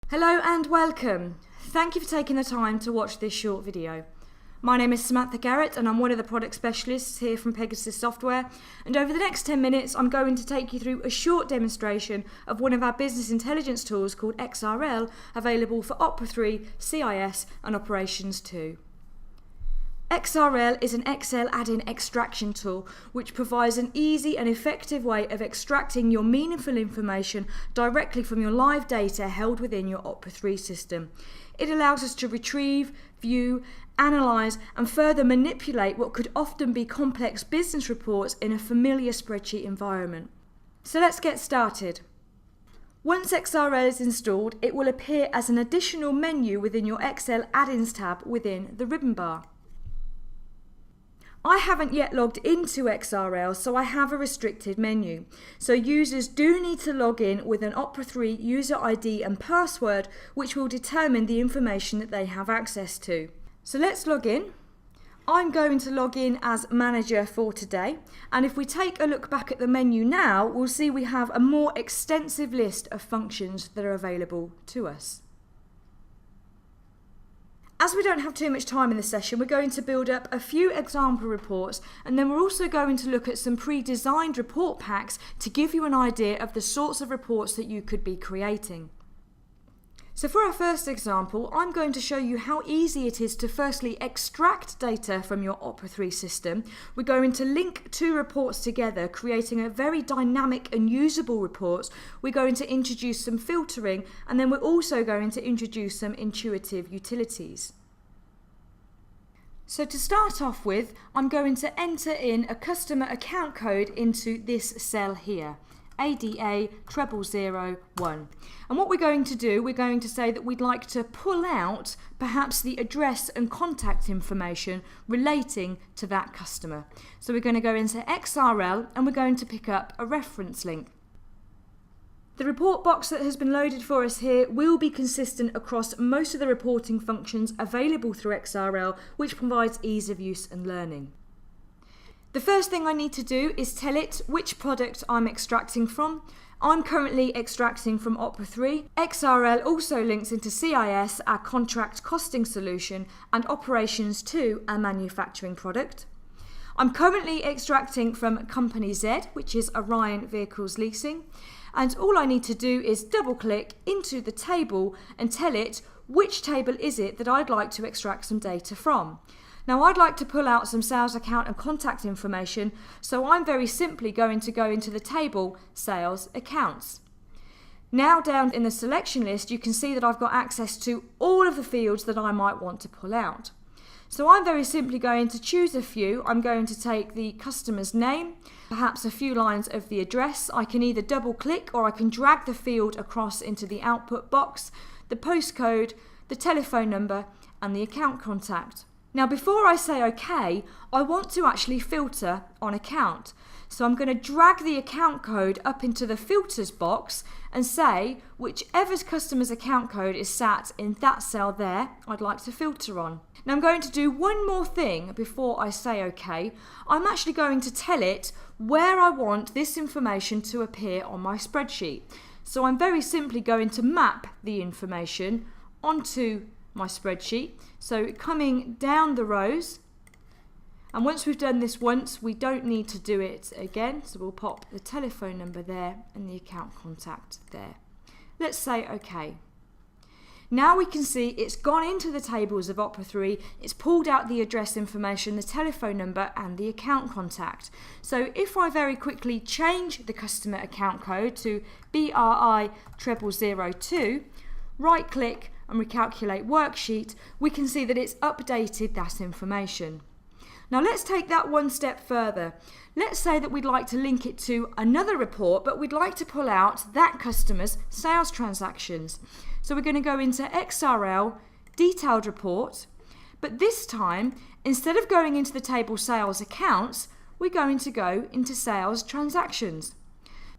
Hello and welcome. Thank you for taking the time to watch this short video. My name is Samantha Garrett and I'm one of the product specialists here from Pegasus Software, and over the next 10 minutes I'm going to take you through a short demonstration of one of our business intelligence tools called XRL, available for Opera 3, CIS and Operations 2. XRL is an Excel add-in extraction tool which provides an easy and effective way of extracting your meaningful information directly from your live data held within your Opera 3 system. It allows us to retrieve, view, analyse and further manipulate what could often be complex business reports in a familiar spreadsheet environment. So let's get started. Once XRL is installed, it will appear as an additional menu within your Excel add-ins tab within the ribbon bar. I haven't yet logged into XRL, so I have a restricted menu. So users do need to log in with an Opera 3 user ID and password, which will determine the information that they have access to. So let's log in. I'm going to log in as manager for today, and if we take a look back at the menu now, we'll see we have a more extensive list of functions that are available to us. As we don't have too much time in this session, we're going to build up a few example reports, and then we're also going to look at some pre-designed report packs to give you an idea of the sorts of reports that you could be creating. So for our first example, I'm going to show you how easy it is to firstly extract data from your Opera 3 system. We're going to link two reports together, creating a very dynamic and usable report. We're going to introduce some filtering, and then we're also going to introduce some intuitive utilities. So to start off with, I'm going to enter in a customer account code into this cell here. ADA 0001. And what we're going to do, we're going to say that we'd like to pull out perhaps the address and contact information relating to that customer. So we're going to go into XRL and we're going to pick up a reference link. The report box that has been loaded for us here will be consistent across most of the reporting functions available through XRL, which provides ease of use and learning. The first thing I need to do is tell it which product I'm extracting from. I'm currently extracting from Opera 3. XRL also links into CIS, our contract costing solution, and Operations 2, our manufacturing product. I'm currently extracting from Company Z, which is Orion Vehicles Leasing, and all I need to do is double click into the table and tell it which table is it that I'd like to extract some data from. Now I'd like to pull out some sales account and contact information, so I'm very simply going to go into the table Sales Accounts. Now down in the selection list you can see that I've got access to all of the fields that I might want to pull out. So I'm very simply going to choose a few. I'm going to take the customer's name, perhaps a few lines of the address. I can either double click or I can drag the field across into the output box, the postcode, the telephone number and the account contact. Now before I say OK, I want to actually filter on account. So I'm going to drag the account code up into the filters box and say whichever customer's account code is sat in that cell there, I'd like to filter on. Now I'm going to do one more thing before I say OK. I'm actually going to tell it where I want this information to appear on my spreadsheet. So I'm very simply going to map the information onto my spreadsheet, so coming down the rows, and once we've done this once we don't need to do it again, so we'll pop the telephone number there and the account contact there. Let's say OK. Now we can see it's gone into the tables of Opera 3, it's pulled out the address information, the telephone number and the account contact. So if I very quickly change the customer account code to BRI 0002, right click and recalculate worksheet, we can see that it's updated that information. Now let's take that one step further. Let's say that we'd like to link it to another report, but we'd like to pull out that customer's sales transactions. So we're going to go into XRL, detailed report, but this time, instead of going into the table sales accounts, we're going to go into sales transactions.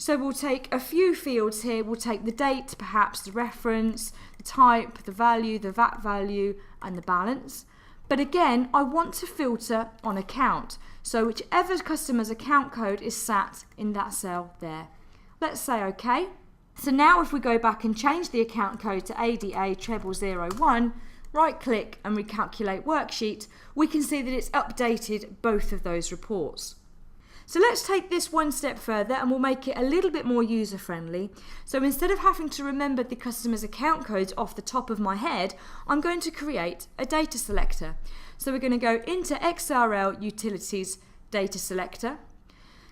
So we'll take a few fields here. We'll take the date, perhaps the reference, the type, the value, the VAT value, and the balance. But again, I want to filter on account. So whichever customer's account code is sat in that cell there. Let's say OK. So now if we go back and change the account code to ADA 0001, right click and recalculate worksheet, we can see that it's updated both of those reports. So let's take this one step further and we'll make it a little bit more user friendly. So instead of having to remember the customer's account codes off the top of my head, I'm going to create a data selector. So we're going to go into XRL Utilities Data Selector.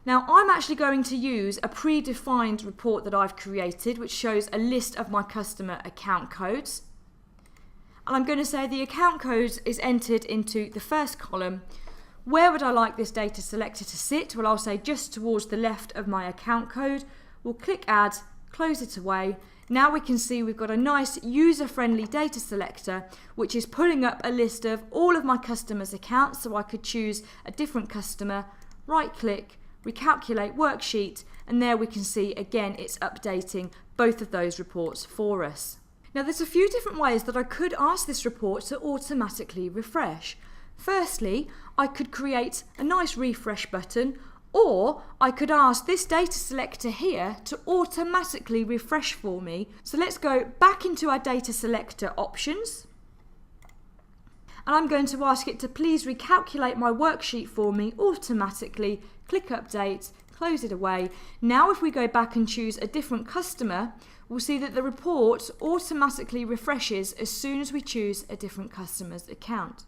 Now I'm actually going to use a predefined report that I've created which shows a list of my customer account codes. And I'm going to say the account code is entered into the first column. Where would I like this data selector to sit? Well, I'll say just towards the left of my account code. We'll click Add, close it away. Now we can see we've got a nice user-friendly data selector which is pulling up a list of all of my customers' accounts, so I could choose a different customer, right-click, recalculate worksheet, and there we can see again it's updating both of those reports for us. Now there's a few different ways that I could ask this report to automatically refresh. Firstly, I could create a nice refresh button, or I could ask this data selector here to automatically refresh for me. So let's go back into our data selector options. And I'm going to ask it to please recalculate my worksheet for me automatically. Click Update, close it away. Now if we go back and choose a different customer, we'll see that the report automatically refreshes as soon as we choose a different customer's account.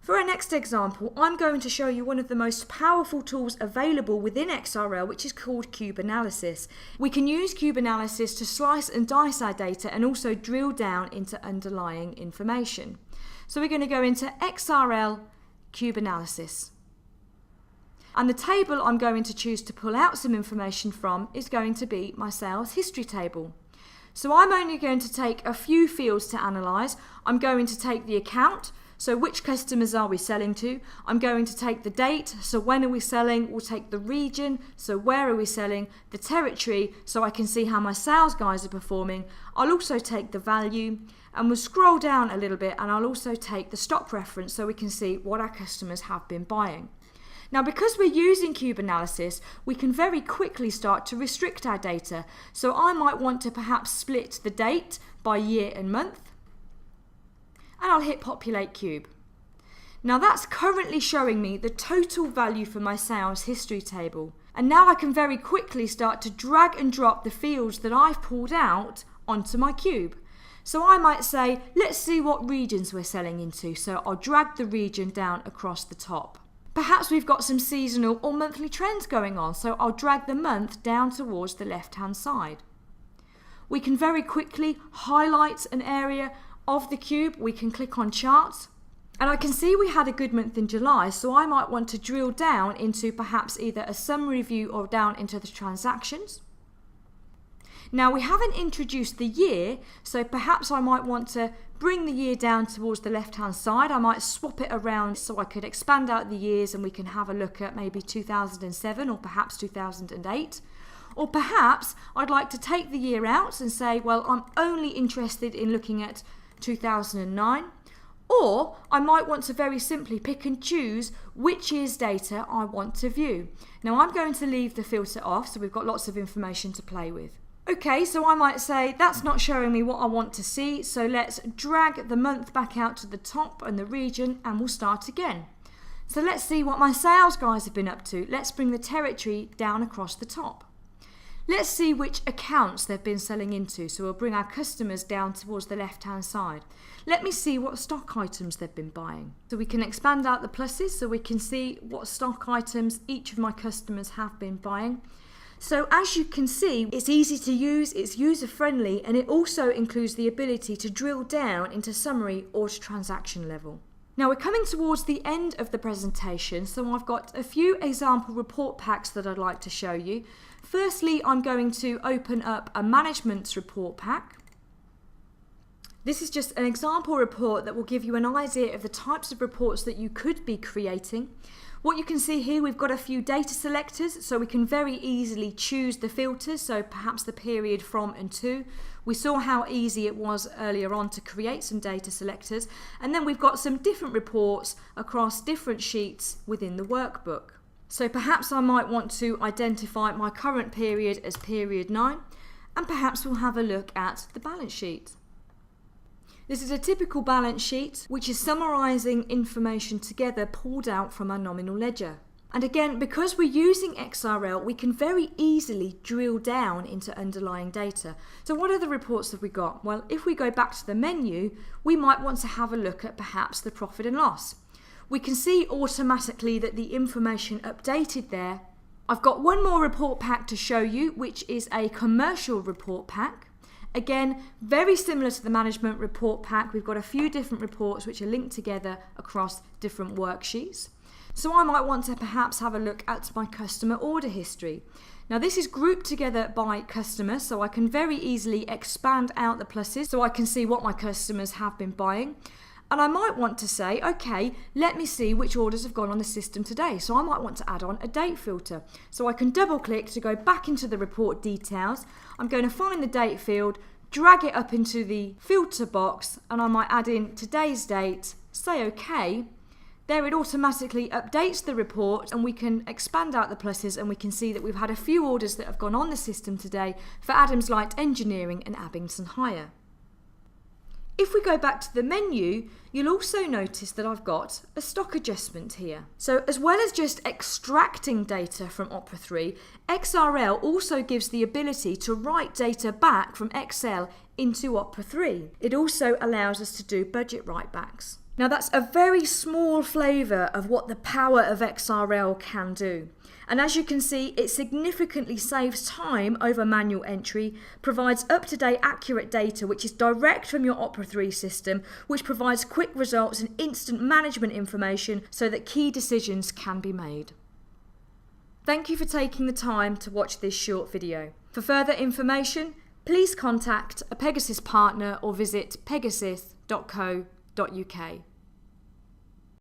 For our next example, I'm going to show you one of the most powerful tools available within XRL, which is called Cube Analysis. We can use Cube Analysis to slice and dice our data and also drill down into underlying information. So we're going to go into XRL Cube Analysis. And the table I'm going to choose to pull out some information from is going to be my sales history table. So I'm only going to take a few fields to analyse. I'm going to take the account, so which customers are we selling to? I'm going to take the date, so when are we selling? We'll take the region, so where are we selling? The territory, so I can see how my sales guys are performing. I'll also take the value, and we'll scroll down a little bit, and I'll also take the stock reference so we can see what our customers have been buying. Now because we're using Cube Analysis, we can very quickly start to restrict our data. So I might want to perhaps split the date by year and month. And I'll hit Populate Cube. Now that's currently showing me the total value for my sales history table. And now I can very quickly start to drag and drop the fields that I've pulled out onto my cube. So I might say, let's see what regions we're selling into. So I'll drag the region down across the top. Perhaps we've got some seasonal or monthly trends going on, so I'll drag the month down towards the left-hand side. We can very quickly highlight an area of the cube. We can click on charts, and I can see we had a good month in July, so I might want to drill down into perhaps either a summary view or down into the transactions. Now we haven't introduced the year, so perhaps I might want to bring the year down towards the left hand side. I might swap it around so I could expand out the years and we can have a look at maybe 2007 or perhaps 2008. Or perhaps I'd like to take the year out and say, well, I'm only interested in looking at 2009. Or I might want to very simply pick and choose which year's data I want to view. Now I'm going to leave the filter off, so we've got lots of information to play with. Okay, so I might say that's not showing me what I want to see, so let's drag the month back out to the top and the region and we'll start again. So let's see what my sales guys have been up to. Let's bring the territory down across the top. Let's see which accounts they've been selling into, so we'll bring our customers down towards the left hand side. Let me see what stock items they've been buying. So we can expand out the pluses so we can see what stock items each of my customers have been buying. So as you can see, it's easy to use, it's user friendly, and it also includes the ability to drill down into summary or to transaction level. Now we're coming towards the end of the presentation, so I've got a few example report packs that I'd like to show you. Firstly, I'm going to open up a management's report pack. This is just an example report that will give you an idea of the types of reports that you could be creating. What you can see here, we've got a few data selectors, so we can very easily choose the filters, so perhaps the period from and to. We saw how easy it was earlier on to create some data selectors, and then we've got some different reports across different sheets within the workbook. So perhaps I might want to identify my current period as period 9, and perhaps we'll have a look at the balance sheet. This is a typical balance sheet which is summarising information together pulled out from our nominal ledger. And again, because we're using XRL, we can very easily drill down into underlying data. So what other reports have we got? Well, if we go back to the menu, we might want to have a look at perhaps the profit and loss. We can see automatically that the information updated there. I've got one more report pack to show you, which is a commercial report pack. Again, very similar to the management report pack. We've got a few different reports which are linked together across different worksheets. So I might want to perhaps have a look at my customer order history. Now this is grouped together by customer, so I can very easily expand out the pluses so I can see what my customers have been buying. And I might want to say, okay, let me see which orders have gone on the system today. So I might want to add on a date filter. So I can double click to go back into the report details. I'm going to find the date field, drag it up into the filter box, and I might add in today's date, say okay. There it automatically updates the report, and we can expand out the pluses, and we can see that we've had a few orders that have gone on the system today for Adams Light Engineering and Abington Hire. If we go back to the menu, you'll also notice that I've got a stock adjustment here. So as well as just extracting data from Opera 3, XRL also gives the ability to write data back from Excel into Opera 3. It also allows us to do budget write-backs. Now that's a very small flavour of what the power of XRL can do. And as you can see, it significantly saves time over manual entry, provides up-to-date accurate data which is direct from your Opera 3 system, which provides quick results and instant management information so that key decisions can be made. Thank you for taking the time to watch this short video. For further information, please contact a Pegasus partner or visit pegasus.co.uk.